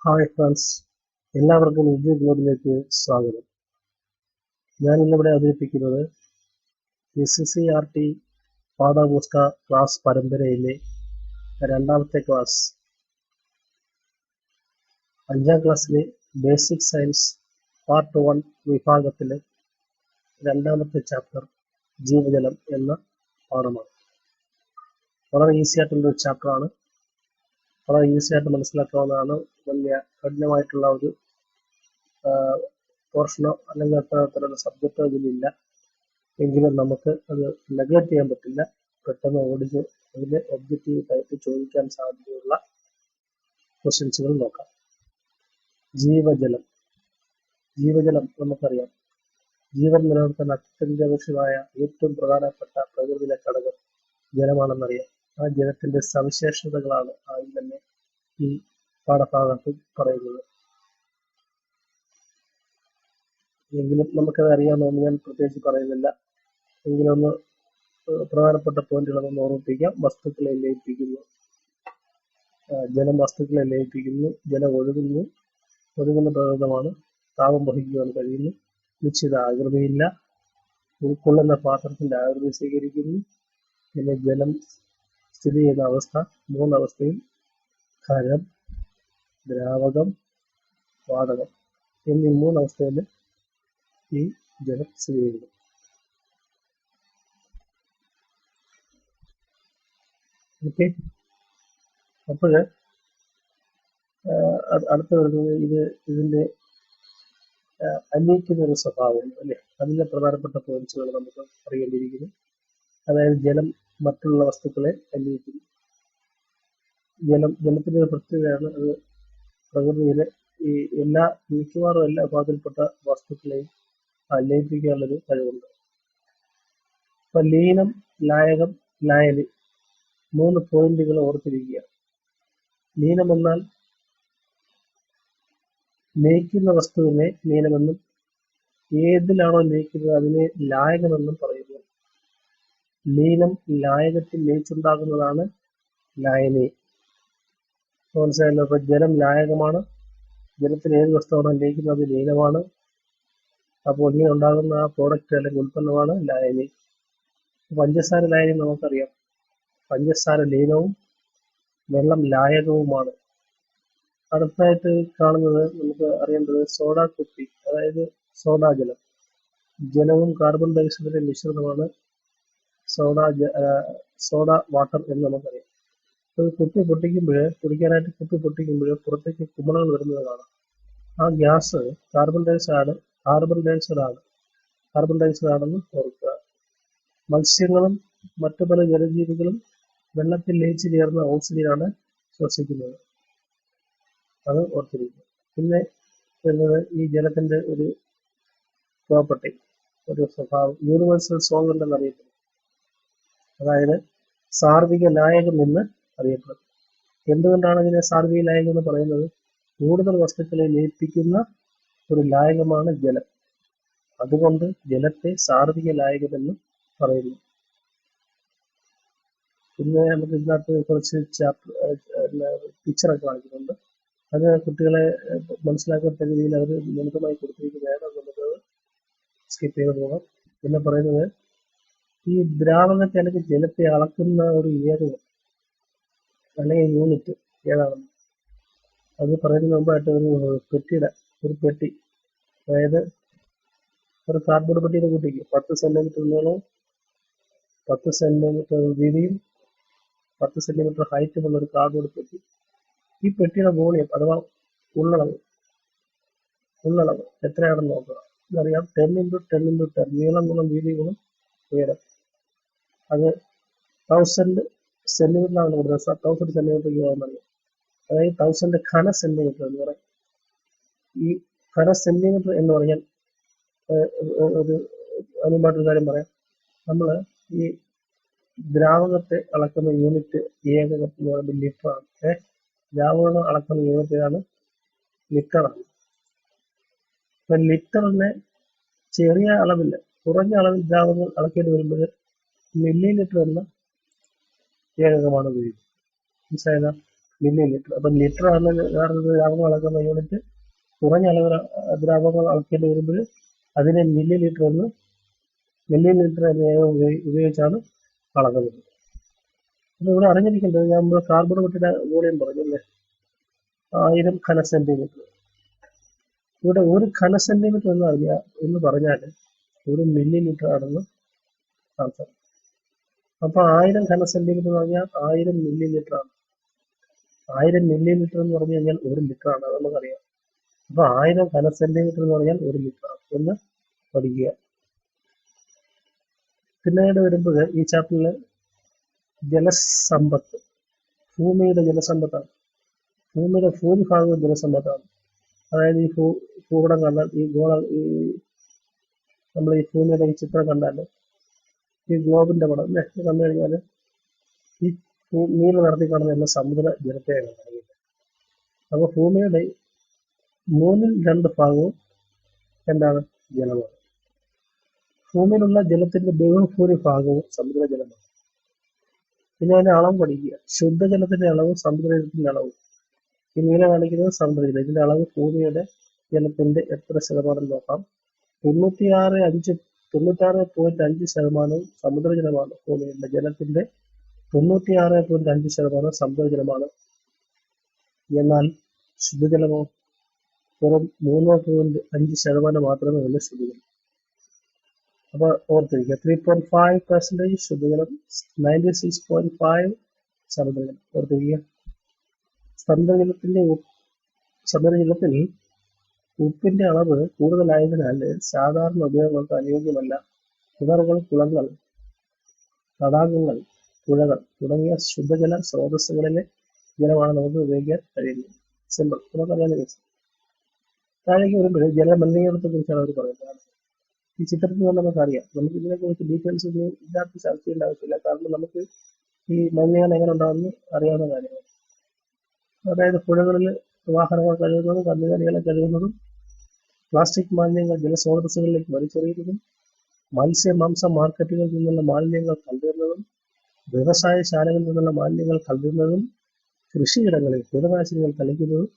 Hi friends, എല്ലാവർക്കും India ഗ്ലോബിലേക്ക് സ്വാഗതം. ഞാൻ ഇന്നിവിടെ അവതരിപ്പിക്കുന്നത് SCCRT പാഠപുസ്തക ക്ലാസ് പരമ്പരയിലെ രണ്ടാമത്തെ ക്ലാസ്, 5ാം ക്ലാസ്സിലെ ബേസിക് സയൻസ് പാർട്ട് 1 വിഭാഗത്തിലെ രണ്ടാമത്തെ ചാപ്റ്റർ ജീവജലം എന്ന പാഠമാണ്. വളരെ ഈസി ആയിട്ടുള്ളൊരു ചാപ്റ്ററാണ്, വളരെ ഈസി ആയിട്ട് മനസ്സിലാക്കാവുന്നതാണ്. വലിയ കഠിനമായിട്ടുള്ള ഒരു പോർഷനോ അല്ലെങ്കിൽ അത്തരത്തിലുള്ള സബ്ജക്റ്റോ ഇതിലില്ല. എങ്കിലും നമുക്ക് അത് നെഗ്ലക്ട് ചെയ്യാൻ പറ്റില്ല. പെട്ടെന്ന് ഓടിച്ച് അതിന്റെ ഒബ്ജക്റ്റീവ് ടൈപ്പ് ചോദിക്കാൻ സാധ്യതയുള്ള ക്വസ്റ്റ്യൻസുകൾ നോക്കാം. ജീവജലം നമുക്കറിയാം. ജീവൻ നിലനിർത്താൻ അത്യന്താപേക്ഷിതമായ ഏറ്റവും പ്രധാനപ്പെട്ട പ്രകൃതിയിലെ ഘടകം ജലമാണെന്നറിയാം. ആ ജലത്തിന്റെ സവിശേഷതകളാണ് ആദ്യം തന്നെ ഈ പാഠഭാഗത്ത് പറയുന്നത്. എങ്കിലും നമുക്കത് അറിയാമെന്ന് ഞാൻ പ്രത്യേകിച്ച് പറയുന്നില്ല. എങ്കിലും ഒന്ന് പ്രധാനപ്പെട്ട പോയിന്റുകളൊന്ന് ഓർമ്മിപ്പിക്കാം. വസ്തുക്കളെ ലയിപ്പിക്കുന്നു, ജലം വസ്തുക്കളെ ലയിപ്പിക്കുന്നു, ജലം ഒഴുകുന്ന പ്രകൃതമാണ്, താപം വഹിക്കുവാൻ കഴിയുന്നു, നിശ്ചിത ആകൃതിയില്ല, ഉൾക്കൊള്ളുന്ന പാത്രത്തിന്റെ ആകൃതി സ്വീകരിക്കുന്നു. പിന്നെ ജലം സ്ഥിതി ചെയ്യുന്ന അവസ്ഥ 3 അവസ്ഥയിൽ: ഖരം, ദ്രാവകം, വാതകം എന്നീ 3 അവസ്ഥയിൽ ഈ ജലം സ്ഥിതി ചെയ്യുന്നു. ഓക്കെ, അപ്പോഴ് അടുത്ത വരുന്നത് ഇതിന്റെ അലിയിക്കുന്ന ഒരു സ്വഭാവം അല്ലെ, അതിലെ പ്രധാനപ്പെട്ട പോയിന്റ്സുകൾ നമുക്ക് അറിയേണ്ടിയിരിക്കുന്നു. അതായത് ജലം മറ്റുള്ള വസ്തുക്കളെ അലിയിക്കുന്നു. ജലത്തിന്റെ ഒരു പ്രത്യേകതയാണ്, അത് പ്രകൃതിയിലെ ഈ മിക്കവാറും എല്ലാ ഭാഗത്തിൽപ്പെട്ട വസ്തുക്കളെയും ലയിപ്പിക്കാനുള്ളൊരു കഴിവുണ്ട്. അപ്പൊ ലീനം, ലായകം, ലായനി 3 പോയിന്റുകൾ ഓർത്തിരിക്കുക. ലീനം എന്നാൽ ലയിക്കുന്ന വസ്തുവിനെ ലീനമെന്നും, ഏതിലാണോ ലയിക്കുന്നത് അതിനെ ലായകമെന്നും പറയുന്നു. ലീനം ലായകത്തിൽ ലയിച്ചുണ്ടാകുന്നതാണ് ലായനി. മനസ്സിലായല്ലോ? അപ്പൊ ജലം ലായകമാണ്. ജലത്തിൽ ഏത് വസ്തുവാണോ ലയിക്കുന്നത് അത് ലീനമാണ്. അപ്പോൾ ഇങ്ങനെ ഉണ്ടാകുന്ന ആ പ്രോഡക്റ്റ് അല്ലെങ്കിൽ ഉൽപ്പന്നമാണ് ലായനി. പഞ്ചസാര ലായനി നമുക്കറിയാം. പഞ്ചസാര ലീനവും വെള്ളം ലായകവുമാണ്. അടുത്തായിട്ട് കാണുന്നത് നമുക്ക് അറിയേണ്ടത് സോഡ കുപ്പി, അതായത് സോഡാ ജലം. ജലവും കാർബൺ ഡയോക്സൈഡിന്റെ മിശ്രിതമാണ് സോഡ വാട്ടർ എന്ന് നമുക്കറിയാം. കുപ്പി കുടിക്കാനായിട്ട് കുപ്പി പൊട്ടിക്കുമ്പോൾ പുറത്തേക്ക് കുമിളകൾ വരുന്നത് കാണാം. ആ ഗ്യാസ് കാർബൺ ഡയോക്സൈഡ് ആണെന്ന് ഓർക്കുക. മത്സ്യങ്ങളും മറ്റു പല ജലജീവികളും വെള്ളത്തിൽ ലയിച്ചു ചേർന്ന ഓക്സിജനാണ് ശ്വസിക്കുന്നത്. അത് ഓർത്തിരിക്കുക. പിന്നെ വരുന്നത് ഈ ജലത്തിന്റെ ഒരു പ്രോപ്പർട്ടി, ഒരു സ്വഭാവം, യൂണിവേഴ്സൽ സോൾവെന്റ് എന്നറിയപ്പെടുന്നു. അതായത് സാർവിക ലായകം എന്ന് അറിയപ്പെടുന്നു. എന്തുകൊണ്ടാണ് ഇതിനെ സാർവിക ലായകം എന്ന് പറയുന്നത്? കൂടുതൽ വസ്തുക്കളെ ലയിപ്പിക്കുന്ന ഒരു ലായകമാണ് ജലം. അതുകൊണ്ട് ജലത്തെ സാർവിക ലായകം എന്ന് പറയുന്നു. പിന്നെ നമുക്ക് ഇതിനകത്ത് കുറച്ച് പിക്ചറൊക്കെ കാണിക്കുന്നുണ്ട്. അത് കുട്ടികളെ മനസ്സിലാക്കത്തക്ക രീതിയിൽ അവർ ലളിതമായി കൊടുത്തിരിക്കുന്നതാണ്. നമുക്ക് സ്കിപ്പ് ചെയ്ത് പോകാം. പിന്നെ പറയുന്നത് ഈ ദ്രാവകത്തെ അല്ലെങ്കിൽ ജലത്തെ അളക്കുന്ന ഒരു ഏരിയ അല്ലെങ്കിൽ യൂണിറ്റ് ഏതാണെന്ന് അത് പറയുന്നതിന് മുമ്പായിട്ട് ഒരു പെട്ടി, അതായത് ഒരു കാർഡ്ബോർഡ് പെട്ടിയുടെ കൂട്ടിക്ക് 10 സെന്റിമീറ്റർ നീളവും 10 സെന്റിമീറ്റർ വീതിയും 10 സെന്റിമീറ്റർ ഹൈറ്റുമുള്ള ഒരു കാർഡ്ബോർഡ് പെട്ടി. ഈ പെട്ടിയുടെ വോളിയം അഥവാ ഉള്ളളവ് എത്രയാണെന്ന് നോക്കുക. ഇതറിയാം, 10 × 10 × 10 നീളം ഗുണം വീതി ഗുണം ഉയരം. അത് 1000 സെന്റിമീറ്ററാണ് കൊടുത്തത്. 1000 സെന്റിമീറ്റർ ആണെന്നറിയാം. അതായത് 1000 ഘന സെന്റിമീറ്റർ എന്ന് പറയും. ഈ ഘന സെന്റിമീറ്റർ എന്ന് പറഞ്ഞാൽ ഒരു അനുപാതം കാര്യം പറയാം. നമ്മൾ ഈ ദ്രാവകത്തെ അളക്കുന്ന യൂണിറ്റ് ഏകകം എന്ന് പറയുന്നത് ലിറ്ററാണ്. ദ്രാവകം അളക്കുന്ന യൂണിറ്റ് ഏതാണ്? ലിറ്ററാണ്. അപ്പൊ ലിറ്ററിന് ചെറിയ അളവിൽ, കുറഞ്ഞ അളവിൽ ദ്രാവകം അളക്കേണ്ടി വരുമ്പോൾ മില്ലി ലിറ്റർ എന്ന ഏകകമാണ് ഉപയോഗിക്കുന്നത്. മനസ്സിലായത്? Milli litre. അപ്പം ലിറ്റർ ആണ് ദ്രാവകം അളക്കുന്ന യൂണിറ്റ്. കുറഞ്ഞ അളവ് ദ്രാവകങ്ങൾ അളക്കേണ്ടി വരുമ്പോൾ അതിനെ മില്ലി ലിറ്റർ എന്ന ഉപയോഗിച്ചാണ് അളക്കുന്നത്. അപ്പൊ ഇവിടെ അറിഞ്ഞിരിക്കേണ്ടത്, ഞാൻ കാർബൺ കുട്ടിയുടെ വോളിയം പറഞ്ഞല്ലേ, 1000 ഘന സെന്റിമീറ്റർ. ഇവിടെ 1 ഘന സെന്റിമീറ്റർ എന്ന് പറഞ്ഞാൽ 1 മില്ലി ലിറ്റർ ആണെന്ന് അർത്ഥം. അപ്പൊ 1000 ഘന സെന്റിമീറ്റർ എന്ന് പറഞ്ഞാൽ 1000 മില്ലി ലിറ്റർ ആണ്. 1000 മില്ലി ലിറ്റർ എന്ന് പറഞ്ഞു കഴിഞ്ഞാൽ 1 ലിറ്റർ ആണ്, അത് നമുക്കറിയാം. അപ്പൊ 1000 ഘന സെന്റിമീറ്റർ എന്ന് പറഞ്ഞാൽ 1 ലിറ്റർ ആണ് എന്ന് പഠിക്കുക. പിന്നീട് വരുമ്പോൾ ഈ ചാപ്റ്ററിൽ ജലസമ്പത്ത്, ഭൂമിയുടെ ജലസമ്പത്താണ്. ഭൂമിയുടെ ഭൂരിഭാഗവും ജലസമ്പത്താണ്. അതായത് ഈ ഭൂപടം കണ്ടാൽ, നമ്മൾ ഈ ഭൂമിയുടെ ഈ ചിത്രം കണ്ടാൽ, ഈ ഗ്ലോബിന്റെ പടം അല്ലേ കണ്ടു കഴിഞ്ഞാൽ ഈ നീല നടത്തി കാണുന്ന എല്ലാം സമുദ്ര ജലത്തെയാണ് കാണിക്കുന്നത്. അപ്പൊ ഭൂമിയുടെ 2/3 ഭാഗവും എന്താണ്? ജലമാണ്. ഭൂമിയിലുള്ള ജലത്തിന്റെ ബഹുഭൂരിഭാഗവും സമുദ്രജലമാണ്. പിന്നെ അതിന്റെ അളവ് പഠിക്കുക. ശുദ്ധജലത്തിന്റെ അളവും സമുദ്രജലത്തിന്റെ അളവും. ഈ നീല കാണിക്കുന്നത് സമുദ്രജലം. ഇതിന്റെ അളവ് ഭൂമിയുടെ ജലത്തിന്റെ എത്ര ശതമാനം നോക്കാം. 96.5% സമുദ്രജലമാണ്. ഭൂമിയുടെ ജലത്തിന്റെ 96.5% സമുദ്രജലമാണ്. എന്നാൽ ശുദ്ധജലമോ വെറും 3.5% മാത്രമേ ഉള്ളൂ ശുദ്ധജലം. അപ്പൊ ഓർത്തിരിക്കുക, 3.5% ശുദ്ധജലം, 96.5 സമുദ്രജലം. ഓർത്തിരിക്കുക. സമുദ്രജലത്തിൽ ഉപ്പിന്റെ അളവ് കൂടുതലായതിനാൽ സാധാരണ ഉപയോഗങ്ങൾക്ക് അനുയോജ്യമല്ല. കിണറുകൾ, കുളങ്ങൾ, തടാകങ്ങൾ, പുഴകൾ തുടങ്ങിയ ശുദ്ധജല സ്രോതസ്സുകളിലെ ജലമാണ് നമുക്ക് ഉപയോഗിക്കാൻ കഴിയുന്നത്. സിമ്പിൾ, നമുക്കറിയാവുന്ന കേസ്. താഴേക്ക് വരുമ്പോൾ ജലമലിനീകരണത്തെ കുറിച്ചാണ് അവർ പറയുന്നത്. ഈ ചിത്രത്തിൽ നിന്ന് നമുക്കറിയാം. നമുക്ക് ഇതിനെക്കുറിച്ച് ഡീറ്റെയിൽസ് ഒന്നും ഇല്ലാത്ത ചർച്ച ചെയ്യേണ്ട ആവശ്യമില്ല. കാരണം നമുക്ക് ഈ മലിനീകരണം എങ്ങനെ ഉണ്ടാകുമെന്ന് അറിയാവുന്ന കാര്യമാണ്. അതായത് പുഴകളിൽ വാഹനങ്ങൾ കഴുകുന്നതും, കന്നുകാലികളെ കഴുകുന്നതും, പ്ലാസ്റ്റിക് മാലിന്യങ്ങൾ ജലസ്രോതസ്സുകളിലേക്ക് വലിച്ചെറിയുന്നതും, മാംസ മാർക്കറ്റുകളിൽ നിന്നുള്ള മാലിന്യങ്ങൾ കലരുന്നതും, വ്യവസായശാലകളിൽ നിന്നുള്ള മാലിന്യങ്ങൾ കലരുന്നതും, കൃഷിയിടങ്ങളിൽ കീടനാശിനികൾ തളിക്കുന്നതും,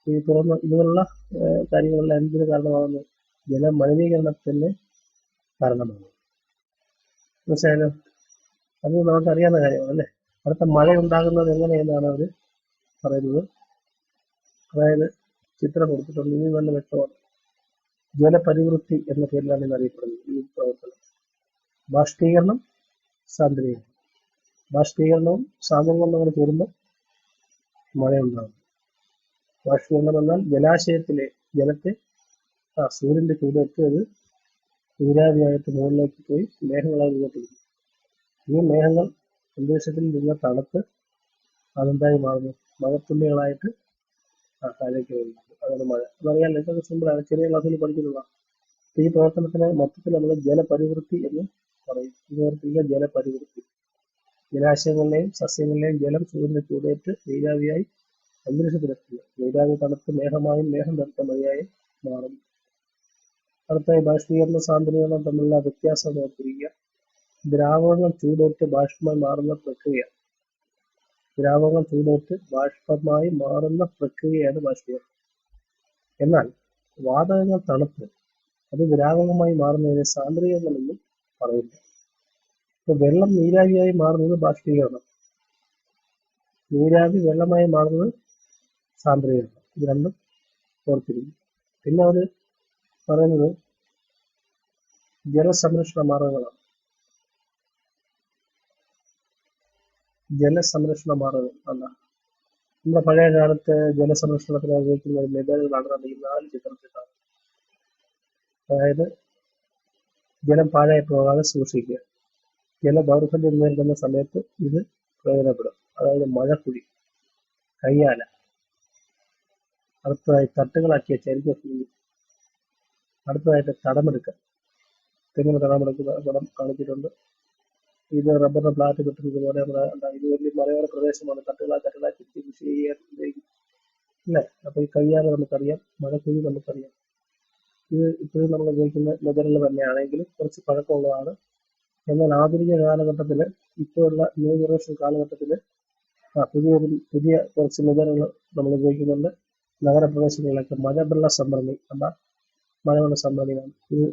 ഇങ്ങനെയുള്ള കാര്യങ്ങളെല്ലാം എന്തിനു കാരണമാകുന്നു? ജലമലിനീകരണത്തിന് കാരണമാണ്. മനസ്സിലായാലോ? അത് നമുക്കറിയാവുന്ന കാര്യമാണ് അല്ലേ. അടുത്ത മഴ ഉണ്ടാകുന്നത് എങ്ങനെയെന്നാണ് അവർ പറയുന്നത്. അതായത് ചിത്രം കൊടുത്തിട്ടുണ്ട്, ഇത് നല്ല വ്യക്തമാണ്. ജലപരിവൃത്തി എന്ന പേരിലാണ് ഇത് അറിയപ്പെടുന്നത് ഈ പ്രവർത്തനം. ബാഷ്പീകരണം, സാന്ദ്രീകരണം. ബാഷ്പീകരണവും സാന്ദ്രീകരണവും കൂടെ ചേരുമ്പോൾ മഴയുണ്ടാകും. ബാഷ്പീകരണം എന്നാൽ ജലാശയത്തിലെ ജലത്തെ സൂര്യന്റെ ചൂടേറ്റ് അത് നീരാവിയായിട്ട് മുകളിലേക്ക് പോയി മേഘങ്ങളായി രൂപപ്പെടുന്നു. ഈ മേഘങ്ങൾ അന്തരീക്ഷത്തിൽ നിന്ന് തണുത്ത് അതെന്തായി മാറുന്നു? മഴത്തുള്ളികളായിട്ട് താഴേക്ക് വരുന്നു. അതാണ് മഴ. അതറിയാൻ ഇതൊക്കെ സിമ്പിളാണ്, ചെറിയ ക്ലാസ്സിൽ പഠിച്ചിട്ടുള്ള. ഈ പ്രവർത്തനത്തിന് മൊത്തത്തിൽ നമ്മൾ ജലപരിവൃത്തി എന്ന് പറയും. ഇത് ജലപരിവൃത്തി. ജലാശയങ്ങളിലെയും സസ്യങ്ങളിലെയും ജലം സൂര്യന്റെ ചൂടേറ്റ് നീരാവിയായി അന്തരീക്ഷത്തിലെത്തുന്നു. നീരാവി തണുത്ത് മേഘമായും മേഘം തണുത്ത മഴയായും മാറുന്നു. അടുത്തായി ബാഷ്പീകരണ സാന്ദ്രീകരണം തമ്മിലുള്ള വ്യത്യാസം ഓർത്തിരിക്കുക. ദ്രാവകങ്ങൾ ചൂടേറ്റ് ബാഷ്പമായി മാറുന്ന പ്രക്രിയ. ദ്രാവകങ്ങൾ ചൂടേറ്റ് ബാഷ്പമായി മാറുന്ന പ്രക്രിയയാണ് ബാഷ്പീകരണം. എന്നാൽ വാതകങ്ങൾ തണുത്ത് അത് ദ്രാവകമായി മാറുന്നതിനെ സാന്ദ്രീകരണം എന്നും പറയുന്നു. ഇപ്പൊ വെള്ളം നീരാവിയായി മാറുന്നത് ബാഷ്പീകരണം, നീരാവി വെള്ളമായി മാറുന്നത് സാന്ദ്രീകരണം. ഇത് രണ്ടും ഓർത്തിരിക്കും. പിന്നെ അവർ പറയുന്നത് ജലസംരക്ഷണ മാർഗങ്ങളാണ്. ജലസംരക്ഷണ മാർഗങ്ങൾ അല്ല, നമ്മുടെ പഴയ കാലത്ത് ജലസംരക്ഷണത്തിന് ഉപയോഗിക്കുന്ന മെത്തേഡുകളാണ് നമ്മൾ ഈ 4 ചിത്രത്തിലാണ്. അതായത് ജലം പാഴായി പോകാതെ സൂക്ഷിക്കുക. ജലദൗർബല്യം നേരിടുന്ന സമയത്ത് ഇത് പ്രയോജനപ്പെടും. അതായത് മഴക്കുഴി, കയ്യാല. അടുത്തതായി തട്ടുകളാക്കിയ ചരിഞ്ഞ ഭൂമി. അടുത്തതായിട്ട് തടമെടുക്കൽ. തെങ്ങിന് തടമെടുക്കുന്ന പടം കാണിച്ചിട്ടുണ്ട്. ഇത് റബ്ബറിന്റെ പ്ലാറ്റ് കിട്ടുന്നത് പോലെ ഇത് വലിയ മലയോര പ്രദേശമാണ്. തട്ടുകളാക്കി കൃഷി ചെയ്യാൻ ഉപയോഗിക്കും അല്ലേ. അപ്പൊ ഈ കയ്യാല നമുക്കറിയാം, മഴക്കുഴി നമുക്കറിയാം. ഇത് ഇപ്പോഴും നമ്മൾ ഉപയോഗിക്കുന്ന മെതലുകൾ തന്നെയാണെങ്കിലും കുറച്ച് പഴക്കമുള്ളതാണ്. എന്നാൽ ആധുനിക കാലഘട്ടത്തിൽ, ഇപ്പോഴുള്ള ന്യൂ ജനറേഷൻ കാലഘട്ടത്തിൽ പുതിയ കുറച്ച് മെതഡുകൾ നമ്മൾ ഉപയോഗിക്കുന്നുണ്ട്. നഗരപ്രദേശങ്ങളിലൊക്കെ മഴവെള്ള സംഭരണി മഴവെള്ള സംഭരണിയാണ് ഇത്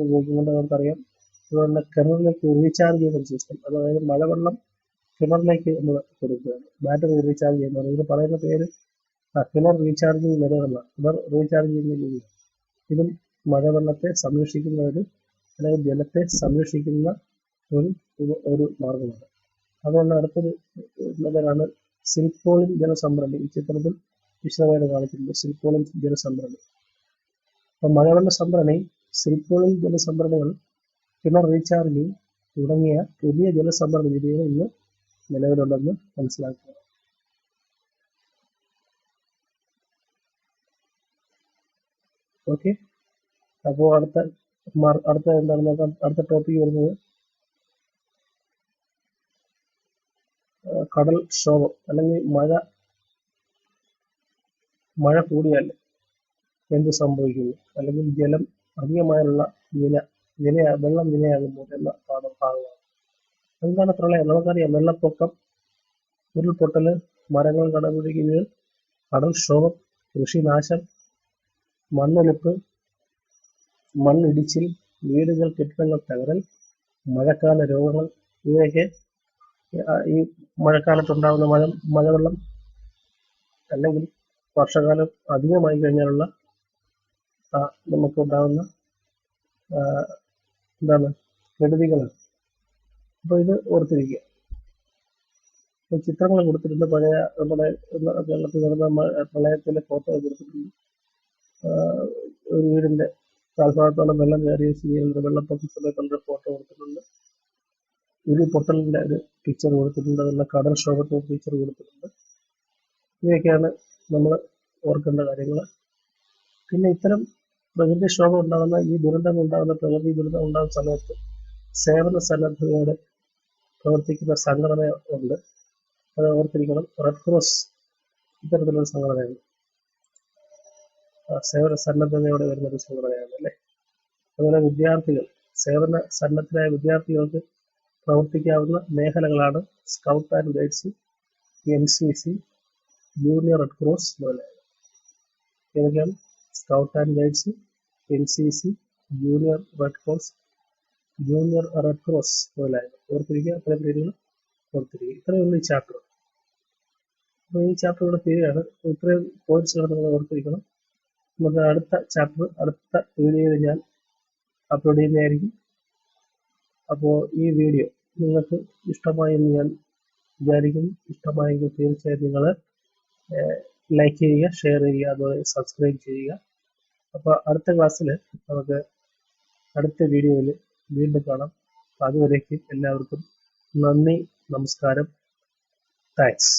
ഉപയോഗിക്കുന്നുണ്ട്. നമുക്കറിയാം. അതുപോലെ കിണറിലേക്ക് റീചാർജ് ചെയ്യുന്ന സിസ്റ്റം, അതായത് മഴവെള്ളം കിണറിലേക്ക് നമ്മൾ കൊടുക്കുകയാണ്. ബാറ്ററി റീചാർജ് ചെയ്യുന്നത്, ഇതിന് പറയുന്ന പേര് കിണർ റീചാർജിങ് മെതഡെന്ന കിണർ റീചാർജ് ചെയ്യുന്ന രീതിയാണ്. ഇതും മഴവെള്ളത്തെ സംരക്ഷിക്കുന്ന അല്ലെങ്കിൽ ജലത്തെ സംരക്ഷിക്കുന്ന ഒരു മാർഗമാണ്. അതുകൊണ്ട് അടുത്തൊരു മെതഡാണ് സിൽക്കോളിൻ ജലസംഭരണി. ഈ ചിത്രത്തിൽ വിശദമായിട്ട് കാണിച്ചിട്ടുണ്ട് സിൽക്കോളിൻ ജലസംഭരണി. അപ്പം മഴവെള്ള സംഭരണി, സിൽക്കോളിൻ ജലസംഭരണികൾ, കിണർ റീചാർജിങ് തുടങ്ങിയ പുതിയ ജലസംഭരണ രീതികൾ ഇന്ന് നിലവിലുണ്ടെന്ന് മനസ്സിലാക്കുക. ഓക്കെ, അപ്പോൾ അടുത്ത എന്താണ് നോക്കാം. അടുത്ത ടോപ്പിക് വരുന്നത് കടൽക്ഷോഭം അല്ലെങ്കിൽ മഴ കൂടിയാൽ എന്ത് സംഭവിക്കുന്നു, അല്ലെങ്കിൽ ജലം അധികമായുള്ള വെള്ളം വിലയാകുമ്പോൾ എന്ന ഭാഗമാണ്. എന്താണ് പ്രളയം? നമുക്കറിയാം, വെള്ളപ്പൊക്കം, ഉരുൾപൊട്ടല്, മരങ്ങൾ കടപുഴകി വീഴൽ, കടൽക്ഷോഭം, കൃഷിനാശം, മണ്ണൊലിപ്പ്, മണ്ണിടിച്ചിൽ, വീടുകൾ കെട്ടിടങ്ങൾ തകരൽ, മഴക്കാല രോഗങ്ങൾ, ഇവയൊക്കെ ഈ മഴക്കാലത്തുണ്ടാകുന്ന മഴവെള്ളം അല്ലെങ്കിൽ വർഷകാലം അധികമായി കഴിഞ്ഞാലുള്ള നമുക്കുണ്ടാകുന്ന കെടുതികളാണ്. അപ്പോൾ ഇത് ഓർത്തിരിക്കുക. ചിത്രങ്ങൾ കൊടുത്തിട്ടുണ്ട്. പഴയ നമ്മുടെ കേരളത്തിൽ നടന്ന പ്രളയത്തിലെ ഫോട്ടോ കൊടുത്തിട്ടുണ്ട്. ഒരു വീടിന്റെ താൽഭാഗത്തോളം വെള്ളം കയറിയ സ്ഥിതിയിലുള്ള വെള്ളപ്പൊക്ക സമയത്തുള്ള ഫോട്ടോ കൊടുത്തിട്ടുണ്ട്. ഉരുൾപൊട്ടലിന്റെ ഒരു പിക്ചർ കൊടുത്തിട്ടുണ്ട്. അതുപോലെ കടൽക്ഷോഭത്തിന്റെ പിക്ചർ കൊടുത്തിട്ടുണ്ട്. ഇവയൊക്കെയാണ് നമ്മൾ ഓർക്കേണ്ട കാര്യങ്ങൾ. പിന്നെ ഇത്തരം പ്രകൃതിക്ഷോഭം ഉണ്ടാകുന്ന, ഈ ദുരന്തം ഉണ്ടാകുന്ന, പ്രകൃതി ദുരന്തം ഉണ്ടാകുന്ന സമയത്ത് സേവന സന്നദ്ധതയോടെ പ്രവർത്തിക്കുന്ന സംഘടന ഉണ്ട്. അത് ഓർത്തിരിക്കണം. റെഡ് ക്രോസ് ഇത്തരത്തിലുള്ള സംഘടനയാണ്. സേവന സന്നദ്ധതയോടെ വരുന്ന ഒരു സംഘടനയാണ് അല്ലേ. അതുപോലെ വിദ്യാർത്ഥികൾ, സേവന സന്നദ്ധരായ വിദ്യാർത്ഥികൾക്ക് പ്രവർത്തിക്കാവുന്ന മേഖലകളാണ് scout and guides, NCC, junior red cross മുതലായവ. ഏതൊക്കെയാണ്? Scout and guides, NCC, junior red cross മുതലായവ. ഓർത്തിരിക്കുക. അത്രയും പേരുകൾ ഓർത്തിരിക്കുക. ഇത്രയുള്ള ഈ ചാപ്റ്റർ. അപ്പോൾ ഈ ചാപ്റ്ററുടെ പേരാണ്. ഇത്രയും പോയിന്റ്സുകൾ നിങ്ങൾ ഓർത്തിരിക്കണം. നമുക്ക് അടുത്ത ചാപ്റ്റർ അടുത്ത വീഡിയോയിൽ ഞാൻ അപ്ലോഡ് ചെയ്യുന്നതായിരിക്കും. അപ്പോൾ ഈ വീഡിയോ നിങ്ങൾക്ക് ഇഷ്ടമായി എന്ന് ഞാൻ വിചാരിക്കുന്നു. ഇഷ്ടമായെങ്കിൽ തീർച്ചയായും നിങ്ങൾ ലൈക്ക് ചെയ്യുക, ഷെയർ ചെയ്യുക, അതുപോലെ സബ്സ്ക്രൈബ് ചെയ്യുക. അപ്പോൾ അടുത്ത ക്ലാസ്സിൽ നമുക്ക് അടുത്ത വീഡിയോയിൽ വീണ്ടും കാണാം. അതുവരേക്കും എല്ലാവർക്കും നന്ദി, നമസ്കാരം, താങ്ക്സ്.